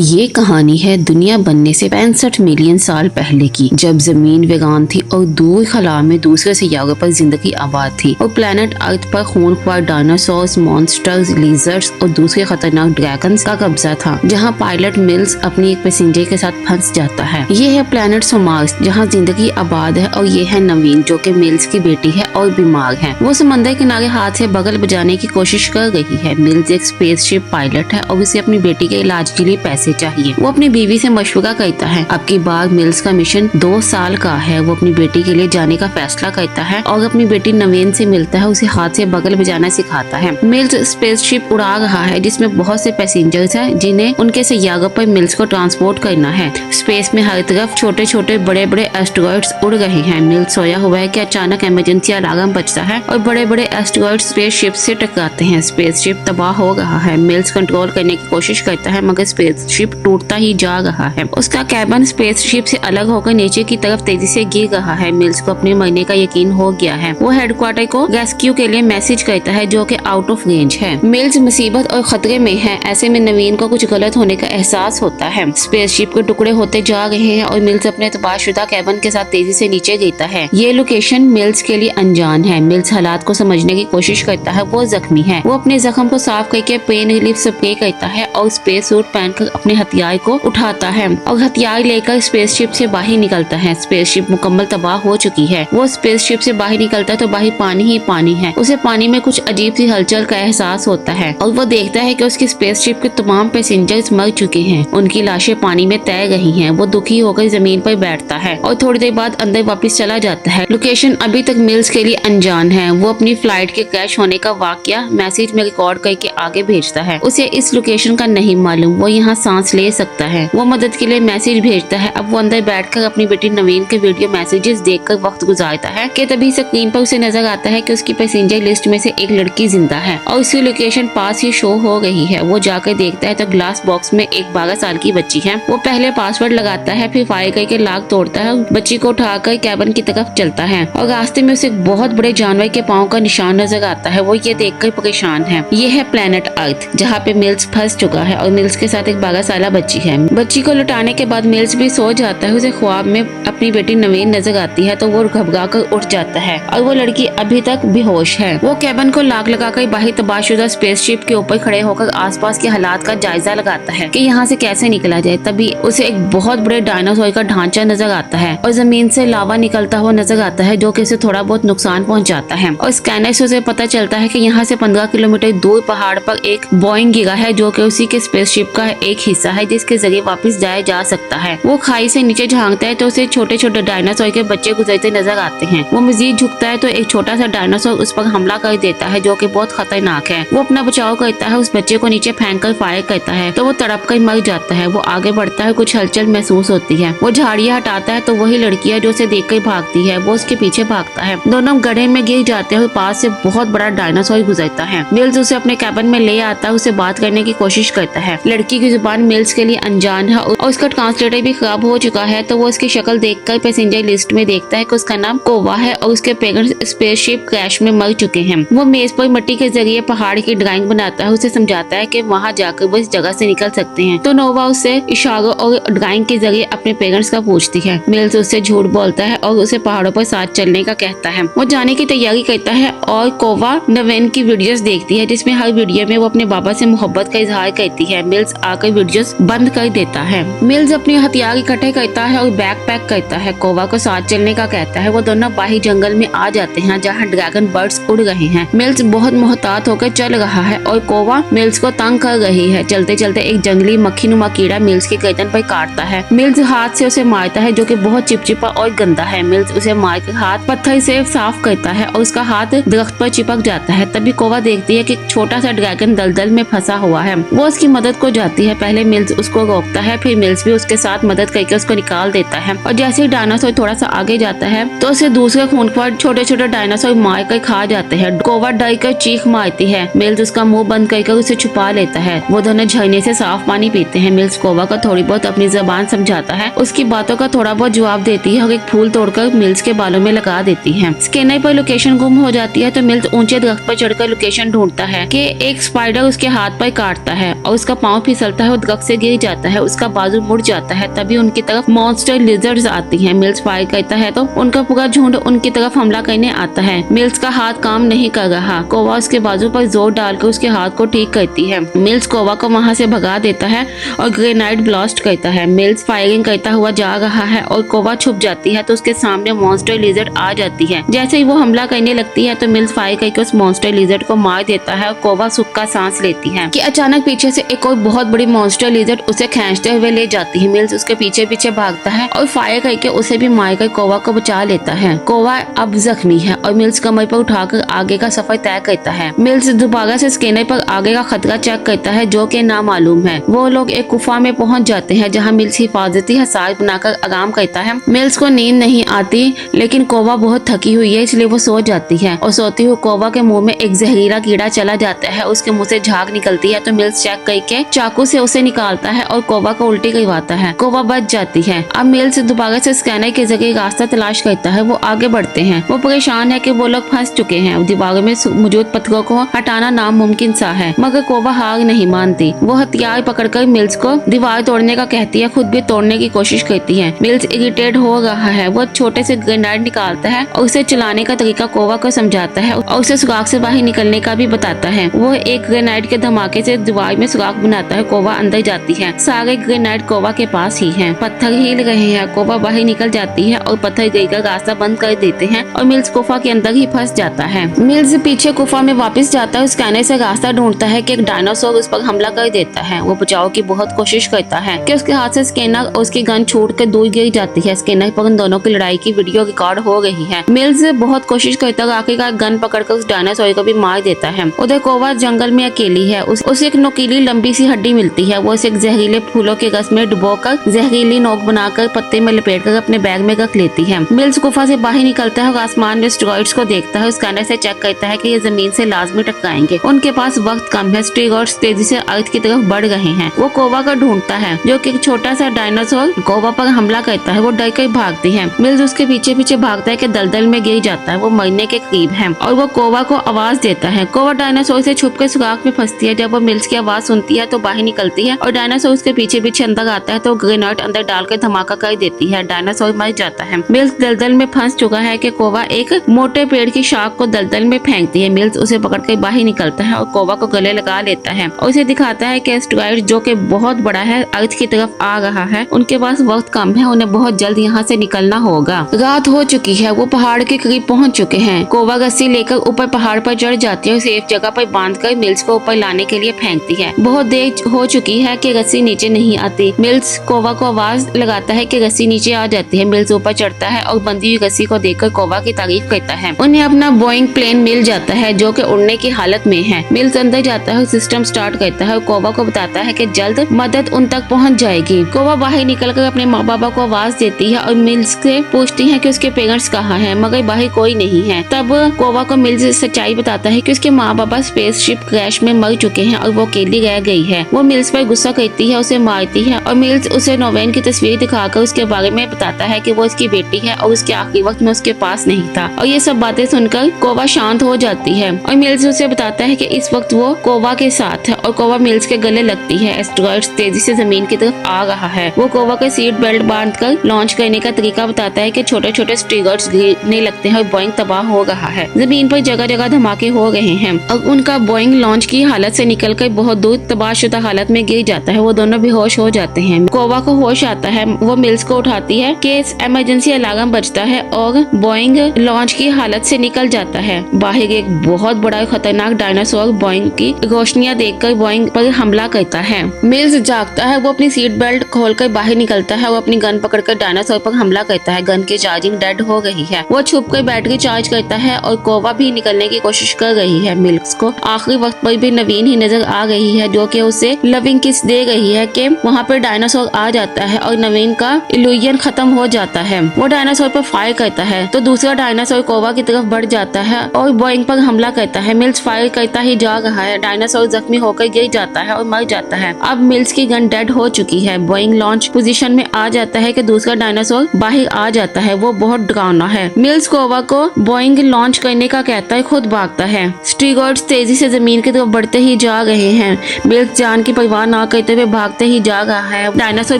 ये कहानी है दुनिया बनने से 65 मिलियन साल पहले की, जब जमीन वीरान थी और दूर खला में दूसरे सैयारों पर जिंदगी आबाद थी और प्लेनेट अर्थ पर खूंखार डायनासोर्स, मॉन्स्टर्स, लिजर्ड्स और दूसरे खतरनाक ड्रैगन्स का कब्जा था, जहाँ पायलट मिल्स अपनी एक पैसेंजर के साथ फंस जाता है। ये है प्लेनेट सोमार्स, जहाँ जिंदगी आबाद है, और ये है नवीन जो कि मिल्स की बेटी है और बीमार है। वो समंदर किनारे हाथ से बगल बजाने की कोशिश कर रही है। मिल्स एक स्पेसशिप पायलट है और उसे अपनी बेटी के इलाज के लिए पैसे चाहिए। वो अपनी बीवी से मशवरा करता है। अब की बार मिल्स का मिशन 2 साल का है। वो अपनी बेटी के लिए जाने का फैसला करता है और अपनी बेटी नवीन से मिलता है, उसे हाथ से बगल बजाना सिखाता है। मिल्स स्पेसशिप उड़ा रहा है जिसमें बहुत से पैसेंजर्स हैं जिन्हें उनके सैयारों पर मिल्स को ट्रांसपोर्ट करना है। स्पेस में हर तरफ छोटे छोटे बड़े बड़े एस्टेरॉइड्स उड़ रहे हैं। मिल्स सोया हुआ है कि अचानक इमरजेंसी अलार्म बजता है और बड़े बड़े एस्टेरॉइड्स स्पेसशिप से टकराते हैं। स्पेसशिप तबाह हो रहा है। मिल्स कंट्रोल करने की कोशिश करता है मगर स्पेसशिप टूटता ही जा रहा है। उसका कैबिन स्पेसशिप से अलग होकर नीचे की तरफ तेजी से गिर रहा है। मिल्स को अपने मरने का यकीन हो गया है। वो हेडक्वार्टर को रेस्क्यू के लिए मैसेज करता है जो कि आउट ऑफ रेंज है। मिल्स मुसीबत और खतरे में है। ऐसे में नवीन को कुछ गलत होने का एहसास होता है। स्पेसशिप के टुकड़े होते जा रहे हैं और मिल्स अपने तबाहशुदा कैबिन के साथ तेजी से नीचे गिरता है। ये लोकेशन मिल्स के लिए अनजान है। मिल्स हालात को समझने की कोशिश करता है। वो जख्मी है। वो अपने जख्म को साफ करके पेन रिलीफ स्प्रे करता है और स्पेस सूट पहनकर अपने हथियार को उठाता है और हथियार लेकर स्पेसशिप से बाहर निकलता है। स्पेसशिप मुकम्मल तबाह हो चुकी है। वो स्पेसशिप से बाहर निकलता है तो बाहर पानी ही पानी है। उसे पानी में कुछ अजीब सी हलचल का एहसास होता है और वो देखता है कि उसकी स्पेसशिप के तमाम पैसेंजर्स मर चुके हैं। उनकी लाशें पानी में तैर रही हैं। वो दुखी होकर जमीन पर बैठता है और थोड़ी देर बाद अंदर वापस चला जाता है। लोकेशन अभी तक मिल्स के लिए अनजान है। वो अपनी फ्लाइट के क्रैश होने का वाकया मैसेज में रिकॉर्ड करके आगे भेजता है। उसे इस लोकेशन का नहीं मालूम। वो यहाँ सांस ले सकता है। वो मदद के लिए मैसेज भेजता है। अब वो अंदर बैठकर अपनी बेटी नवीन के वीडियो मैसेजेस देखकर वक्त गुजारता है कि तभी स्क्रीन पर उसे नजर आता है कि उसकी पैसेंजर लिस्ट में से एक लड़की जिंदा है और उसकी लोकेशन पास ही शो हो रही है। वो जाकर देखता है तो ग्लास बॉक्स में एक 12 साल की बच्ची है। वो पहले पासवर्ड लगाता है, फिर फायर करके लॉक तोड़ता है, बच्ची को उठाकर कैबिन की तरफ चलता है और रास्ते में उसे एक बहुत बड़े जानवर के पाँव का निशान नजर आता है। वो ये देखकर परेशान है। ये है प्लेनेट अर्थ, जहाँ पे मिल्स फंस चुका है और मिल्स के साथ एक 12 साल बच्ची है। बच्ची को लुटाने के बाद मिल्स भी सो जाता है। उसे ख्वाब में अपनी बेटी नवीन नजर आती है तो वो घबरा कर उठ जाता है और वो लड़की अभी तक बेहोश है। वो कैबिन को लॉक लगाकर बाहर तबाहशुदा स्पेसशिप के ऊपर खड़े होकर आसपास के हालात का जायजा लगाता है कि यहाँ से कैसे निकला जाए। तभी उसे एक बहुत बड़े डायनासोर का ढांचा नजर आता है और जमीन से लावा निकलता हुआ नजर आता है जो कि उसे थोड़ा बहुत नुकसान पहुँचाता है। और स्कैनर से उसे पता चलता है कि यहाँ से 15 किलोमीटर दूर पहाड़ पर एक बोइंग गिरा है जो कि उसी के स्पेसशिप का एक हिस्सा है जिसके जरिए वापस जाया जा सकता है। वो खाई से नीचे झांकता है तो उसे छोटे छोटे डायनासोर के बच्चे गुजरते नजर आते हैं। वो मजीद झुकता है तो एक छोटा सा डायनासोर उस पर हमला कर देता है जो कि बहुत खतरनाक है। वो अपना बचाव करता है, उस बच्चे को नीचे फेंक कर फायर करता है तो वो तड़प कर मर जाता है। वो आगे बढ़ता है, कुछ हलचल महसूस होती है। वो झाड़ियाँ हटाता है तो वही लड़की है जो उसे देख कर भागती है। वो उसके पीछे भागता है। दोनों गड्ढे में गिर जाते हैं और पास से बहुत बड़ा डायनासोर गुजरता है। मिल्स उसे अपने कैबिन में ले आता है, उसे बात करने की कोशिश करता है। लड़की की जुबान मिल्स के लिए अनजान है और उसका ट्रांसलेटर भी खराब हो चुका है तो वो उसकी शक्ल देखकर पैसेंजर लिस्ट में देखता है कि उसका नाम कोवा है और उसके पेरेंट्स स्पेसशिप क्रैश में मर चुके हैं। वो मेज पर मिट्टी के जरिए पहाड़ की ड्राइंग बनाता है। उसे समझाता है कि वहाँ जाकर वो इस जगह से निकल सकते हैं तो नोवा उससे इशारों और ड्राइंग के जरिए अपने पेरेंट्स का पूछती है। मिल्स उससे झूठ बोलता है और उसे पहाड़ों पर साथ चलने का कहता है। वो जाने की तैयारी करता है और कोवा नवीन की वीडियोस देखती है जिसमें हर वीडियो में वो अपने बाबा से मोहब्बत का इजहार करती है। मिल्स आकर वीडियोस बंद कर देता है। मिल्स अपने हथियार इकट्ठे करता है और बैग पैक करता है। कोवा को साथ चलने का कहता है। वो दोनों बाहरी जंगल में आ जाते हैं जहाँ ड्रैगन बर्ड्स उड़ रहे हैं। मिल्स बहुत मोहतात होकर चल रहा है और कोवा मिल्स को तंग कर रही है। चलते चलते एक जंगली मक्खीनुमा कीड़ा मिल्स के गर्दन पर काटता है। मिल्स हाथ से उसे मारता है जो कि बहुत चिपचिपा और गंदा है। मिल्स उसे मारकर हाथ पत्थर से साफ करता है और उसका हाथ दरख्त पर चिपक जाता है। तभी कोवा देखती है कि एक छोटा सा ड्रैगन दलदल में फंसा हुआ है। वो उसकी मदद को जाती है। पहले मिल्स उसको रोकता है, फिर मिल्स भी उसके साथ मदद करके उसको निकाल देता है और जैसे ही डायनासोर थोड़ा सा आगे जाता है तो उसे दूसरे खूंखार छोटे छोटे डायनासोर मार कर खा जाते हैं। कोवा डर कर चीख मारती है। मिल्स उसका मुंह बंद कर उसे छुपा लेता है। वो दोनों झरने से साफ पानी पीते हैं। मिल्स कोवा को थोड़ी बहुत अपनी जबान समझाता है, उसकी बातों का थोड़ा बहुत जवाब देती है और एक फूल तोड़कर मिल्स के बालों में लगा देती है। स्कैनर पर लोकेशन गुम हो जाती है तो मिल्स ऊंचे दरख्त पर चढ़कर लोकेशन ढूंढता है कि एक स्पाइडर उसके हाथ पर काटता है और उसका पाँव फिसलता है और ट्रक से गिर जाता है, उसका बाजू मुड़ जाता है। तभी उनकी तरफ मॉन्स्टर लिजर्ड्स आती हैं। मिल्स फायर करता है तो उनका पूरा झुंड उनकी तरफ हमला करने आता है। मिल्स का हाथ काम नहीं कर रहा। कोवा उसके बाजू पर जोर डालकर उसके हाथ को ठीक करती है। मिल्स कोवा को वहाँ से भगा देता है और ग्रेनाइड ब्लास्ट करता है। मिल्स फायरिंग करता हुआ जा रहा है और कोवा छुप जाती है तो उसके सामने मॉन्स्टर लिजर्ड आ जाती है। जैसे ही वो हमला करने लगती है तो मिल्स फायर करके उस मॉन्स्टर लिजर्ड को मार देता है और कोवा सुख का सांस लेती है कि अचानक पीछे से एक और बहुत बड़ी मॉन्स्टर लिजर्ड उसे खींचते हुए ले जाती है। मिल्स उसके पीछे पीछे भागता है और फायर करके उसे भी मारकर कोवा को बचा लेता है। कोवा अब जख्मी है और मिल्स कमर पर उठाकर आगे का सफर तय करता है। मिल्स दोबारा से स्कैनर पर आगे का खतरा चेक करता है जो कि नामालूम है। वो लोग एक गुफा में पहुंच जाते हैं जहां मिल्स हिफाजती हसार बनाकर आराम करता है। मिल्स को नींद नहीं आती लेकिन कोवा बहुत थकी हुई है इसलिए वो सो जाती है और सोती हुई कोवा के मुंह में एक जहरीला कीड़ा चला जाता है। उसके मुंह से झाग निकलती है तो मिल्स चेक करके चाकू से उसे निकालता है और कोवा को उल्टी करवाता है। कोवा बच जाती है। अब मिल्स दोबारा से स्कैनर के जरिए रास्ता तलाश करता है। वो आगे बढ़ते हैं। वो परेशान है कि वो लोग फंस चुके हैं। दीवारों में मौजूद पत्थरों को हटाना नामुमकिन सा है मगर कोवा हार नहीं मानती। वो हथियार पकड़कर मिल्स को दीवार तोड़ने का कहती है, खुद भी तोड़ने की कोशिश करती है। मिल्स इरिटेट हो रहा है। वो छोटे से ग्रेनाइड निकालता है और उसे चलाने का तरीका कोवा को समझाता है और उसे सुराख से बाहर निकलने का भी बताता है। वो एक ग्रेनाइड के धमाके से दीवार में सुराख बनाता है। कोवा अंदर जाती है। सारे ग्रेनाइड कोवा के पास ही हैं। पत्थर हिल रहे हैं। कोवा बाहर निकल जाती है और पत्थर गिरकर रास्ता बंद कर देते हैं और मिल्स गुफा के अंदर ही फंस जाता है। मिल्स पीछे गुफा में वापस जाता है। स्कैनर से रास्ता ढूंढता है कि एक डायनासोर उस पर हमला कर देता है। वो बचाव की बहुत कोशिश करता है कि उसके हाथ से स्कैनर और उसकी गन छूट कर दूर गिर जाती है। स्कैनर पर उन दोनों की लड़ाई की वीडियो रिकॉर्ड हो रही है। मिल्स बहुत कोशिश करता है, आखिरकार गन पकड़कर उस डायनासोर को भी मार देता है। उधर कोवा जंगल में अकेली है। उसे एक नुकीली लंबी सी हड्डी मिलती है। वो उसे एक जहरीले फूलों के रस में डुबोकर जहरीली नोक बनाकर पत्ते में लपेटकर अपने बैग में रख लेती है। मिल्स गुफा से बाहर निकलता है और आसमान में एस्टेरॉइड्स को देखता है। स्कैनर से चेक करता है कि ये जमीन से लाजमी टकराएंगे। उनके पास वक्त कम है। एस्टेरॉइड्स तेजी से अर्थ की तरफ बढ़ रहे हैं। वो कोवा को ढूंढता है जो कि एक छोटा सा डायनासोर कोवा पर हमला करता है। वो डर कर भागती है। मिल्स उसके पीछे पीछे भागता है कि दलदल में गिर जाता है। वो मरने के करीब है और वो कोवा को आवाज देता है। कोवा डायनासोर से छुपकर सुराख में फंसती है। जब वो मिल्स की आवाज सुनती है तो बाहर निकलती है और डायनासोर उसके पीछे पीछे अंदर आता है तो ग्रेनाइड अंदर डालकर धमाका कर देती है। डायनासोर मर जाता है। मिल्स दलदल में फंस चुका है कि कोवा एक मोटे पेड़ की शाख को दलदल में फेंकती है। मिल्स उसे पकड़कर बाहर निकलता है और कोवा को गले लगा लेता है और उसे दिखाता है कि एस्टेरॉइड जो कि बहुत बड़ा है अर्थ की तरफ आ रहा है। उनके पास वक्त कम है। उन्हें बहुत जल्द यहाँ से निकलना होगा। रात हो चुकी है। वो पहाड़ के करीब पहुँच चुके हैं। कोवा रस्सी लेकर ऊपर पहाड़ पर चढ़ जाती है और सेफ जगह पर बांधकर मिल्स को ऊपर लाने के लिए फेंकती है। बहुत देर हो चुकी है कि रस्सी नीचे नहीं आती। मिल्स कोवा को आवाज लगाता है कि रस्सी नीचे आ जाती है। मिल्स ऊपर चढ़ता है और बंधी हुई रस्सी को देखकर कोवा की तारीफ करता है। उन्हें अपना बोइंग प्लेन मिल जाता है जो कि उड़ने की हालत में है। मिल्स अंदर जाता है और सिस्टम स्टार्ट करता है और कोवा को बताता है कि जल्द मदद उन तक पहुंच जाएगी। कोवा बाहर निकलकर अपने माँ बाबा को आवाज देती है और मिल्स से पूछती है कि उसके पेरेंट्स कहाँ हैं मगर बाहर कोई नहीं है। तब कोवा को मिल्स सच्चाई बताता है कि उसके माँ बाबा स्पेसशिप क्रैश में मर चुके हैं और वो अकेली रह गई है। वो मिल्स पर गुस्सा करती है, उसे मारती है और मिल्स उसे नोवेन की तस्वीर दिखाकर उसके बारे में बताता है कि वो उसकी बेटी है और उसके आखिरी वक्त में उसके पास नहीं था। और ये सब बातें सुनकर कोवा शांत हो जाती है और मिल्स उसे बताता है कि इस वक्त वो कोवा के साथ है और कोवा मिल्स के गले लगती है। एस्टेरॉइड तेजी से जमीन की तरफ आ रहा है। वो कोवा के सीट बेल्ट बांधकर लॉन्च करने का तरीका बताता है कि छोटे छोटे एस्टेरॉइड्स गिरने लगते हैं और बोइंग तबाह हो रहा है। जमीन पर जगह जगह धमाके हो रहे हैं और उनका बोइंग लॉन्च की हालत से निकलकर बहुत दूर तबाहशुदा हालत में गिर जाता है। वो दोनों बेहोश हो जाते हैं। कोवा को होश आता है। वो मिल्स को उठाती है कि इमरजेंसी अलार्म बजता है और बोइंग लॉन्च की हालत से निकल जाता है। बाहर एक बहुत बड़ा खतरनाक डायनासोर बोइंग की रोशनियां देखकर बोइंग पर हमला करता है। मिल्स जागता है। वो अपनी सीट बेल्ट खोलकर बाहर निकलता है और अपनी गन पकड़कर डायनासोर पर हमला करता है। गन की चार्जिंग डेड हो गई है। वो छुपकर बैटरी चार्ज करता है और कोवा भी निकलने की कोशिश कर रही है। मिल्स को आखिरी वक्त पर भी नवीन ही नजर आ रही है जो कि उसे लविंग किस दे रही है कि वहाँ पर डायनासोर आ जाता है और नवीन का इल्यूजन खत्म हो जाता है। वो डायनासोर पर फायर करता है तो दूसरा डायनासोर कोवा की तरफ बढ़ जाता है और बोइंग पर हमला करता है। मिल्स फायर करता ही जा रहा है। डायनासोर जख्मी होकर गिर जाता है और मर जाता है। अब मिल्स की गन डेड हो चुकी है। बोइंग लॉन्च पोजीशन में आ जाता है कि दूसरा डायनासोर बाहर आ जाता है। वो बहुत डरावना है। मिल्स कोवा को बोइंग लॉन्च करने का कहता है, खुद भागता है। एस्टेरॉइड्स तेजी से जमीन की तरफ बढ़ते ही जा रहे हैं। मिल्स जान की परवाह ना करते हुए भागते ही जा रहा है। डायनासोर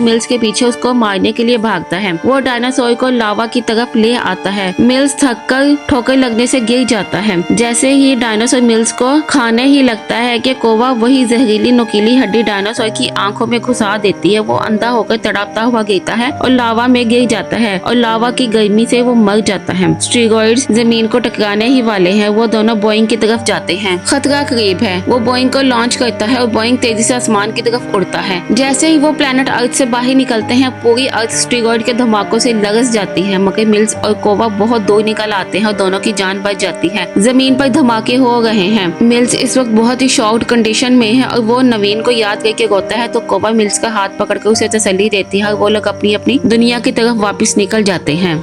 मिल्स के पीछे उसको मारने के लिए भागता है। वो डायनासोर को लावा की तरफ ले आता है। मिल्स थककर ठोकर लगने से गिर जाता है। जैसे ही डायनासोर मिल्स को खाने ही लगता है कि कोवा वही जहरीली नुकीली हड्डी डायनासोर की आंखों में घुसा देती है। वो अंधा होकर तड़पता हुआ गिरता है और लावा में गिर जाता है और लावा की गर्मी से वो मर जाता है। स्टीरॉइड्स जमीन को टकराने ही वाले हैं। वो दोनों बोइंग की तरफ जाते हैं। खतरा करीब है। वो बोइंग को लॉन्च करता है और बोइंग तेजी से आसमान की तरफ उड़ता है। जैसे ही वो प्लेनेट अर्थ से बाहर निकलते हैं, पूरी अर्थ स्टीरॉइड के धमाकों से लरस जाती है, मगर मिल्स और कोवा बहुत दूर निकल आते हैं और दोनों की जान बच जाती है। जमीन पर धमाके हो रहे हैं। मिल्स इस वक्त बहुत ही शॉक्ड कंडीशन में है और वो नवीन को याद करके रोता है, तो कोवा मिल्स का हाथ पकड़कर उसे तसल्ली देती है और वो लोग अपनी अपनी दुनिया की तरफ वापस निकल जाते हैं।